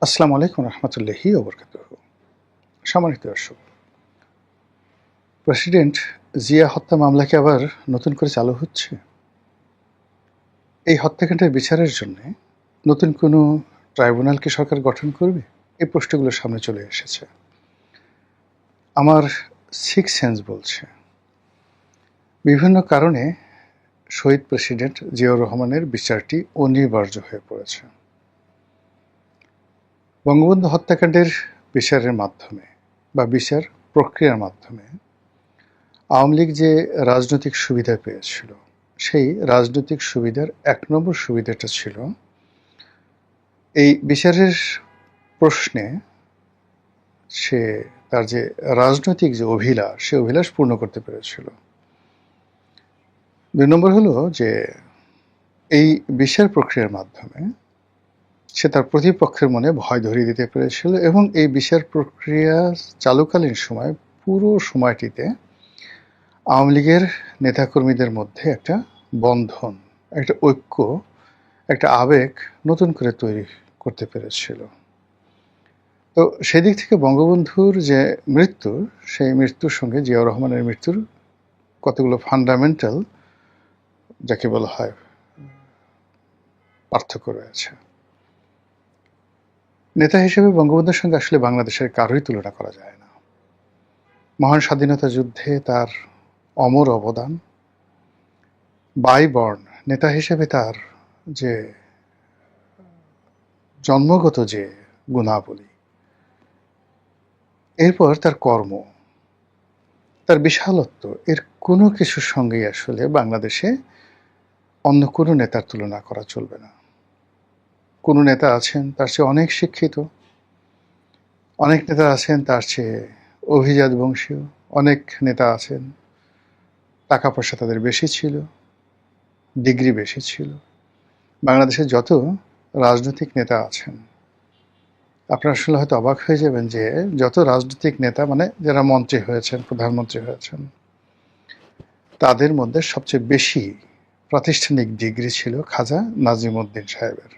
আসসালামু আলাইকুম রহমতুল্লাহি ওয়া বারাকাতুহু। সম্মানিত দর্শক, প্রেসিডেন্ট জিয়া হত্যা মামলা কি আবার নতুন করে চালু হচ্ছে? এই হত্যাকাণ্ডের বিচারের জন্য নতুন কোনো ট্রাইব্যুনাল কি সরকার গঠন করবে? এই প্রশ্নগুলো সামনে চলে এসেছে। আমার সিক্স সেন্স বলছে বিভিন্ন কারণে শহীদ প্রেসিডেন্ট জিয়াউর রহমানের বিচারটি অনিবার্য হয়ে পড়েছে। বঙ্গবন্ধু হত্যাকাণ্ডের বিচারের মাধ্যমে বা বিচার প্রক্রিয়ার মাধ্যমে আওয়ামী লীগ যে রাজনৈতিক সুবিধা পেয়েছিল, সেই রাজনৈতিক সুবিধার ১ নম্বর সুবিধাটা ছিল এই বিচারের প্রশ্নে সে তার যে রাজনৈতিক যে অভিলাষ, সে অভিলাষ পূর্ণ করতে পেরেছিল। ২ নম্বর হলো যে এই বিচার প্রক্রিয়ার মাধ্যমে সে তার প্রতিপক্ষের মনে ভয় ধরিয়ে দিতে পেরেছিল এবং এই বিচার প্রক্রিয়া চালুকালীন সময় পুরো সময়টিতে আওয়ামী লীগের নেতাকর্মীদের মধ্যে একটা বন্ধন, একটা ঐক্য, একটা আবেগ নতুন করে তৈরি করতে পেরেছিল। তো সেদিক থেকে বঙ্গবন্ধুর যে মৃত্যু, সেই মৃত্যুর সঙ্গে জিয়াউর রহমানের মৃত্যুর কতগুলো ফান্ডামেন্টাল, যাকে বলা হয়, পার্থক্য রয়েছে। নেতা হিসেবে বঙ্গবন্ধুর সঙ্গে আসলে বাংলাদেশের কারোই তুলনা করা যায় না। মহান স্বাধীনতা যুদ্ধে তার অমর অবদান, বাই বর্ন নেতা হিসেবে তার যে জন্মগত যে গুণাবলী, এরপর তার কর্ম, তার বিশালত্ব, এর কোনো কিছুর সঙ্গেই আসলে বাংলাদেশে অন্য কোনো নেতার তুলনা করা চলবে না। কোনো নেতা আছেন তার চেয়ে অনেক শিক্ষিত, অনেক নেতা আছেন তার চেয়ে অভিজাত বংশীয়, অনেক নেতা আছেন টাকা পয়সা তাদের বেশি ছিল, ডিগ্রি বেশি ছিল। বাংলাদেশে যত রাজনৈতিক নেতা আছেন, আপনারা আসলে হয়তো অবাক হয়ে যাবেন যে যত রাজনৈতিক নেতা, মানে যারা মন্ত্রী হয়েছেন, প্রধানমন্ত্রী হয়েছেন, তাদের মধ্যে সবচেয়ে বেশি প্রাতিষ্ঠানিক ডিগ্রি ছিল খাজা নাজিমউদ্দিন সাহেবের।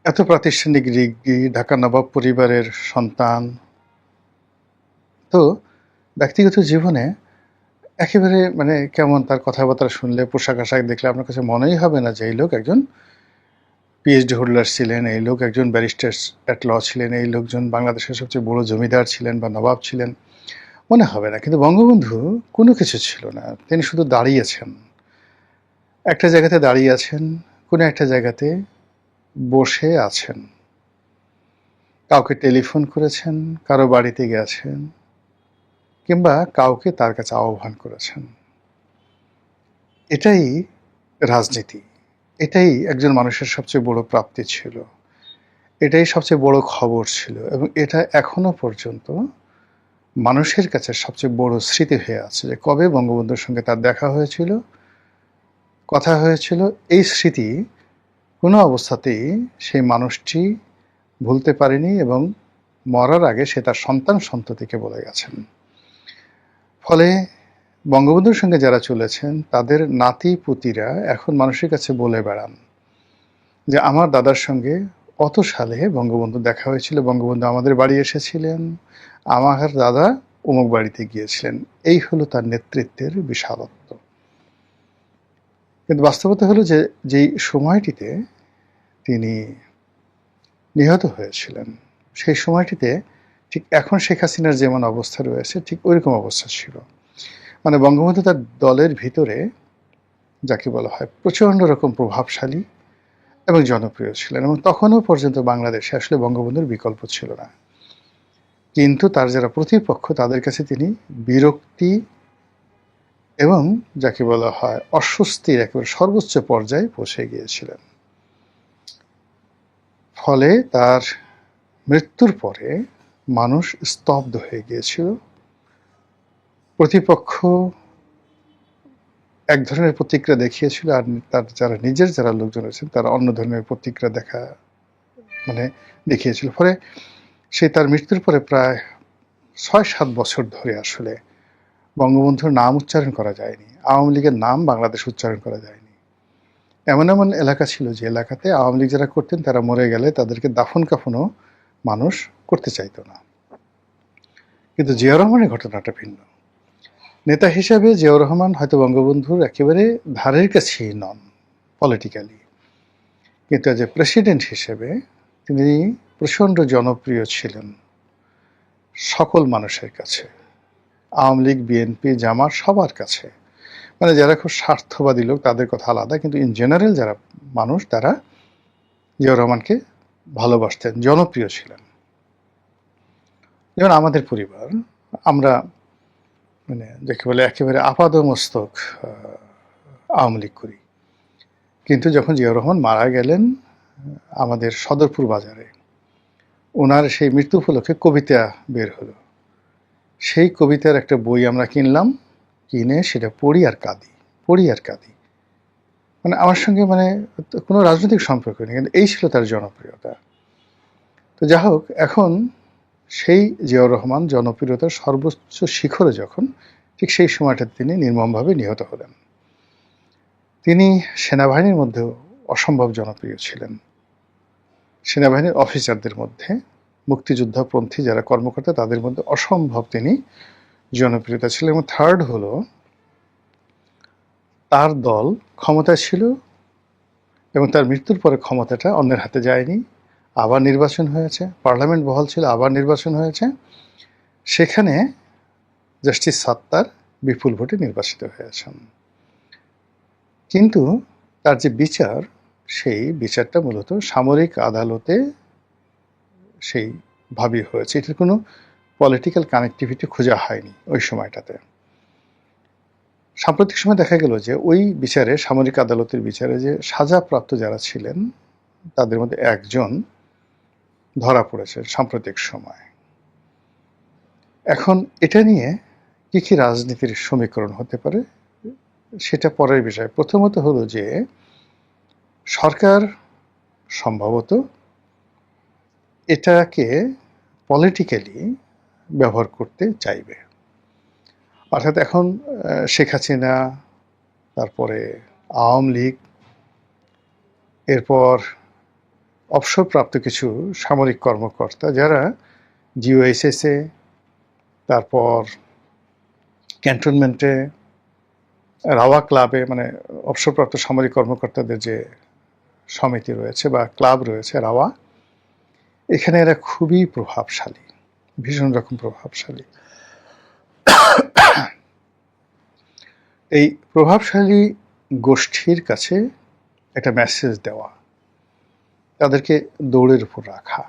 এত প্রাতিষ্ঠানিক ডিগ্রি, ঢাকা নবাব পরিবারের সন্তান। তো ব্যক্তিগত জীবনে একেবারে মানে কেমন তার কথাবার্তা শুনলে, পোশাক আশাক দেখলে আপনার কাছে মনেই হবে না যে এই লোক একজন পিএইচডি হোল্ডার ছিলেন, এই লোক একজন ব্যারিস্টার অ্যাট ল ছিলেন, এই লোকজন বাংলাদেশের সবচেয়ে বড় জমিদার ছিলেন বা নবাব ছিলেন, মনে হবে না। কিন্তু বঙ্গবন্ধু কোনো কিছু ছিল না, তিনি শুধু দাঁড়িয়েছেন, একটা জায়গাতে দাঁড়িয়ে আছেন, কোনো একটা জায়গাতে বসে আছেন, কাউকে টেলিফোন করেছেন, কারো বাড়িতে গেছেন, কিংবা কাউকে তার কাছে আহ্বান করেছেন। এটাই রাজনীতি, এটাই একজন মানুষের সবচেয়ে বড় প্রাপ্তি ছিল, এটাই সবচেয়ে বড় খবর ছিল, এবং এটা এখনো পর্যন্ত মানুষের কাছে সবচেয়ে বড় স্মৃতি হয়ে আছে যে কবে বঙ্গবন্ধুর সঙ্গে তার দেখা হয়েছিল, কথা হয়েছিল। এই স্মৃতি কোনো অবস্থাতেই সেই মানুষটি ভুলতে পারেনি এবং মরার আগে সে তার সন্তান সন্ততিকে বলে গেছেন। ফলে বঙ্গবন্ধুর সঙ্গে যারা চলেছেন তাদের নাতি পুতিরা এখন মানুষের কাছে বলে বেড়ান যে আমার দাদার সঙ্গে অত সালে বঙ্গবন্ধু দেখা হয়েছিল, বঙ্গবন্ধু আমাদের বাড়ি এসেছিলেন, আমার দাদা অমুক বাড়িতে গিয়েছিলেন। এই হলো তার নেতৃত্বের বিশালত্ব। কিন্তু বাস্তবতা হলো যে যেই সময়টিতে তিনি নিহত হয়েছিলেন, সেই সময়টিতে ঠিক এখন শেখ হাসিনার যেমন অবস্থা রয়েছে, ঠিক ওইরকম অবস্থা ছিল। মানে বঙ্গবন্ধু তার দলের ভিতরে, যাকে বলা হয়, প্রচণ্ড রকম প্রভাবশালী এবং জনপ্রিয় ছিলেন, এবং তখনও পর্যন্ত বাংলাদেশে আসলে বঙ্গবন্ধুর বিকল্প ছিল না। কিন্তু তার যারা প্রতিপক্ষ, তাদের কাছে তিনি বিরক্তি এবং যাকে বলা হয় অস্বস্তির একেবারে সর্বোচ্চ পর্যায়ে পৌঁছে গিয়েছিলেন। ফলে তার মৃত্যুর পরে মানুষ স্তব্ধ হয়ে গিয়েছিল। প্রতিপক্ষ এক ধরনের প্রতিক্রিয়া দেখিয়েছিল, আর তার যারা নিজের যারা লোকজন আছেন তারা অন্য ধরনের প্রতিক্রিয়া দেখিয়েছিল। ফলে সে তার মৃত্যুর পরে প্রায় ৬-৭ বছর ধরে আসলে বঙ্গবন্ধুর নাম উচ্চারণ করা যায়নি, আওয়ামী লীগের নাম বাংলাদেশ উচ্চারণ করা যায়নি। এমন এমন এলাকা ছিল যে এলাকাতে আওয়ামী লীগ যারা করতেন তারা মরে গেলে তাদেরকে দাফন কাফনও মানুষ করতে চাইতো না। কিন্তু জিয়াউর রহমানের ঘটনাটা ভিন্ন। নেতা হিসেবে জিয়াউর রহমান হয়তো বঙ্গবন্ধুর একেবারে ধারের কাছেই নন পলিটিক্যালি, কিন্তু যে প্রেসিডেন্ট হিসেবে তিনি প্রচণ্ড জনপ্রিয় ছিলেন সকল মানুষের কাছে, আওয়ামী লীগ, বিএনপি, জামাত সবার কাছে। মানে যারা খুব স্বার্থবাদী লোক তাদের কথা আলাদা, কিন্তু ইন জেনারেল যারা মানুষ তারা জিয়াউর রহমানকে ভালোবাসতেন, জনপ্রিয় ছিলেন। যেমন আমাদের পরিবার, আমরা মানে যাকে বলে একেবারে আপাদমস্তক আওয়ামী লীগ করি, কিন্তু যখন জিয়াউর রহমান মারা গেলেন আমাদের সদরপুর বাজারে, ওনার সেই মৃত্যু উপলক্ষে কবিতা বের হলো। সেই কবিতার একটা বই আমরা কিনলাম, কিনে সেটা পড়ি আর কাঁদি। মানে আমার সঙ্গে মানে কোনো রাজনৈতিক সম্পর্ক নেই, কিন্তু এই ছিল তার জনপ্রিয়তা। তো যা হোক, এখন সেই জিয়াউর রহমান জনপ্রিয়তার সর্বোচ্চ শিখরে যখন, ঠিক সেই সময়টাতে তিনি নির্মমভাবে নিহত হলেন। তিনি সেনাবাহিনীর মধ্যেও অসম্ভব জনপ্রিয় ছিলেন। সেনাবাহিনীর অফিসারদের মধ্যে, মুক্তিযুদ্ধপন্থী যারা কর্মকর্তা তাদের মধ্যে অসম্ভব তিনি জনপ্রিয়তা ছিলেন। এবং থার্ড হলো, তার দল ক্ষমতায় ছিল এবং তার মৃত্যুর পরে ক্ষমতাটা অন্যের হাতে যায়নি। আবার নির্বাচন হয়েছে, পার্লামেন্ট বহাল ছিল, আবার নির্বাচন হয়েছে, সেখানে জাস্টিস সাত্তার বিপুল ভোটে নির্বাচিত হয়েছেন। কিন্তু তার যে বিচার, সেই বিচারটা মূলত সামরিক আদালতে সেই ভাবই হয়েছে। এটার কোনো পলিটিক্যাল কানেক্টিভিটি খোঁজা হয়নি ওই সময়টাতে। সাম্প্রতিক সময় দেখা গেল যে ওই বিচারে, সামরিক আদালতের বিচারে, যে সাজাপ্রাপ্ত যারা ছিলেন তাদের মধ্যে একজন ধরা পড়েছে সাম্প্রতিক সময়। এখন এটা নিয়ে কি কি রাজনীতির সমীকরণ হতে পারে সেটা পরের বিষয়। প্রথমত হলো যে সরকার সম্ভবত এটাকে পলিটিক্যালি ব্যবহার করতে চাইবে। অর্থাৎ এখন শেখ হাসিনা, তারপরে আওয়ামী লীগ, এরপর অবসরপ্রাপ্ত কিছু সামরিক কর্মকর্তা যারা জিওএসএসে, তারপর ক্যান্টনমেন্টে, রাওয়া ক্লাবে, মানে অবসরপ্রাপ্ত সামরিক কর্মকর্তাদের যে সমিতি রয়েছে বা ক্লাব রয়েছে রাওয়া, এখানে এরা খুবই প্রভাবশালী, ভীষণ রকম প্রভাবশালী। এই প্রভাবশালী গোষ্ঠীর কাছে একটা মেসেজ দেওয়া, তাদেরকে দৌড়ের উপর রাখা,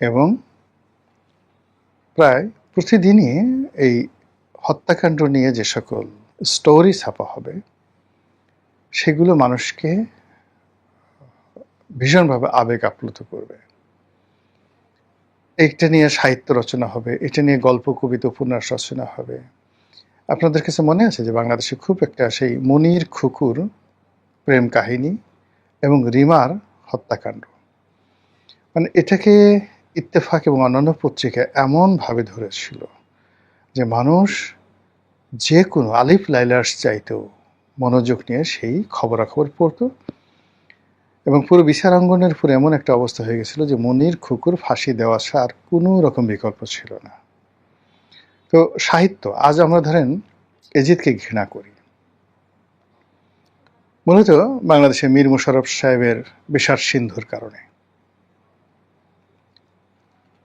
এবং প্রায় প্রতিদিনই এই হত্যাকাণ্ড নিয়ে যে সকল স্টোরি ছাপা হবে সেগুলো মানুষকে ভীষণভাবে আবেগ আপ্লুত করবে। এটা নিয়ে সাহিত্য রচনা হবে, এটা নিয়ে গল্প, কবিতা, উপন্যাস রচনা হবে। আপনাদের কাছে মনে আছে যে বাংলাদেশে খুব একটা সেই মনির খুকুর প্রেম কাহিনী এবং রিমার হত্যাকাণ্ড, মানে এটাকে ইত্তেফাক এবং অন্যান্য পত্রিকা এমনভাবে ধরেছিল যে মানুষ যে কোনো আলিফ লাইলার্স চাইতেও মনোযোগ নিয়ে সেই খবরাখবর পড়তো, এবং পুরো বিচারাঙ্গনের উপর এমন একটা অবস্থা হয়ে গেছিল যে মনির খুকুর ফাঁসি দেওয়া ছাড়া আর কোনো রকম বিকল্প ছিল না। তো সাহিত্য, আজ আমরা ধরেন এজিদকে ঘৃণা করি, মূলত বাংলাদেশে মীর মোশাররফ সাহেবের বিষাদ সিন্ধুর কারণে।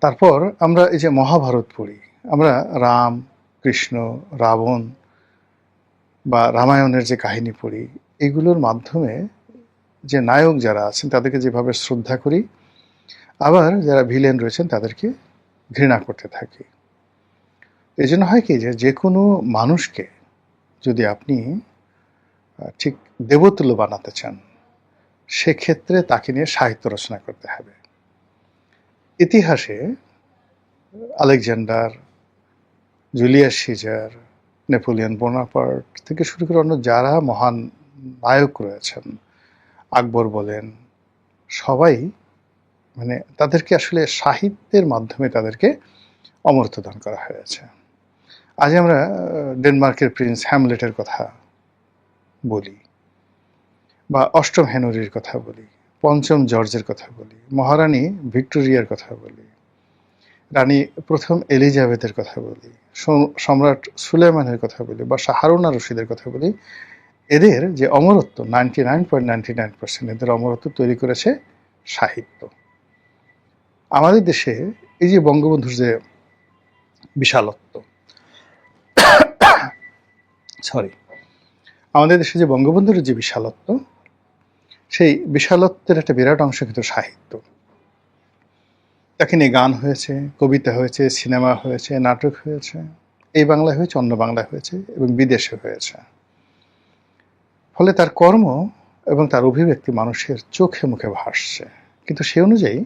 তারপর আমরা এই যে মহাভারত পড়ি, আমরা রাম, কৃষ্ণ, রাবণ বা রামায়ণের যে কাহিনী পড়ি, এগুলোর মাধ্যমে যে নায়ক যারা আছেন তাদেরকে যেভাবে শ্রদ্ধা করি, আবার যারা ভিলেন রয়েছেন তাদেরকে ঘৃণা করতে থাকি। এই জন্য হয় কি, যে কোনো মানুষকে যদি আপনি ঠিক দেবতুল্য বানাতে চান, সেক্ষেত্রে তাকে নিয়ে সাহিত্য রচনা করতে হবে। ইতিহাসে Alexander, Julius Caesar, Napoleon Bonaparte থেকে শুরু করে অন্য যারা মহান নায়ক রয়েছেন, আকবর বলেন, সবাই মানে তাদেরকে আসলে সাহিত্যের মাধ্যমে তাদেরকে অমরত্ব দান করা হয়েছে। আজ আমরা ডেনমার্কের প্রিন্স হ্যামলেটের কথা বলি, বা অষ্টম হেনরির কথা বলি, পঞ্চম জর্জের কথা বলি, মহারানী ভিক্টোরিয়ার কথা বলি, রানী প্রথম এলিজাবেথের কথা বলি, সম্রাট সুলেমানের কথা বলি বা হারুন আর রশিদের কথা বলি, এদের যে অমরত্ব 99.99% এদের অমরত্ব তৈরি করেছে সাহিত্য। আমাদের দেশে এই যে বঙ্গবন্ধুর যে বিশালত্ব, আমাদের দেশে যে বঙ্গবন্ধুর যে বিশালত্ব, সেই বিশালত্বের একটা বিরাট অংশ কিন্তু সাহিত্য। তাকে নিয়ে গান হয়েছে, কবিতা হয়েছে, সিনেমা হয়েছে, নাটক হয়েছে, এই বাংলায় হয়েছে, অন্য বাংলায় হয়েছে এবং বিদেশে হয়েছে। ফলে তার কর্ম এবং তার অভিব্যক্তি মানুষের চোখে মুখে ভাসছে। কিন্তু সে অনুযায়ী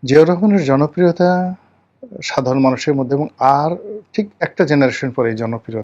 জিয়াউর রহমানের জনপ্রিয়তা সাধারণ মানুষের মধ্যে এবং আর ঠিক একটা জেনারেশন পরে এই জনপ্রিয়তা